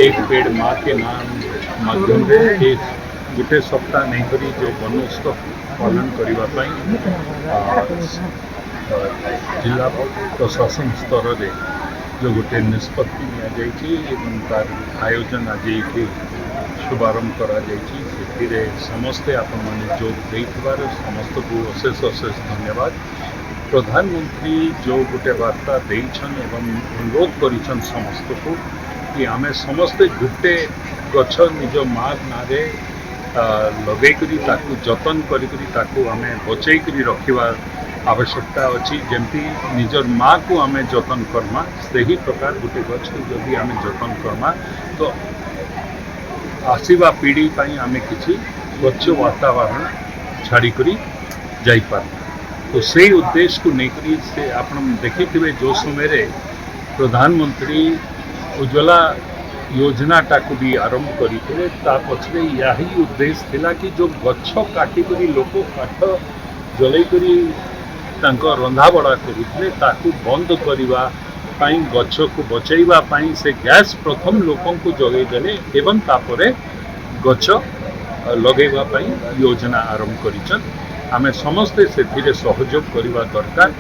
एक पेड़ माँ के नाम माध्यम से एक गोटे सप्ताह नहीं करी जो वनोत्सव पालन करने जिला प्रशासन स्तर में जो गोटे निष्पत्ति तार आयोजन आज ये शुभारंभ करा समस्ते आपण मैंने जोग देथिबार समस्त को अशेष अशेष धन्यवाद। प्रधानमंत्री जो गोटे वार्ता देइछन एवं अनुरोध करिछन समस्त को कि आमे समस्ते गोटे गछ निज माँ नारे लगे जतन करी आमे बचई करी रखिबा आवश्यकता अच्छी जमती निजर माँ को आम जतन करमा से ही प्रकार गोटे गछ को जदि आम जतन करमा तो आसवा पीढ़ी आम किसी गच्छ वातावरण छाड़ी जापर। तो से उद्देश्य को लेकर से आप देखी जो समय प्रधानमंत्री उज्ज्वला योजना टाक भी आरंभ करते पछरे यही उद्देश्य थिला कि जो गच्छ काटिक लोक काठ जलई रंधाबड़ा करुले ताकू बंद करने गछ को बचाइबा से गैस प्रथम लोकों को जगै देले एवं तापरे गछ लगेबा योजना आरंभ करिछन। आमे समस्ते से सहयोग करवा दरकार।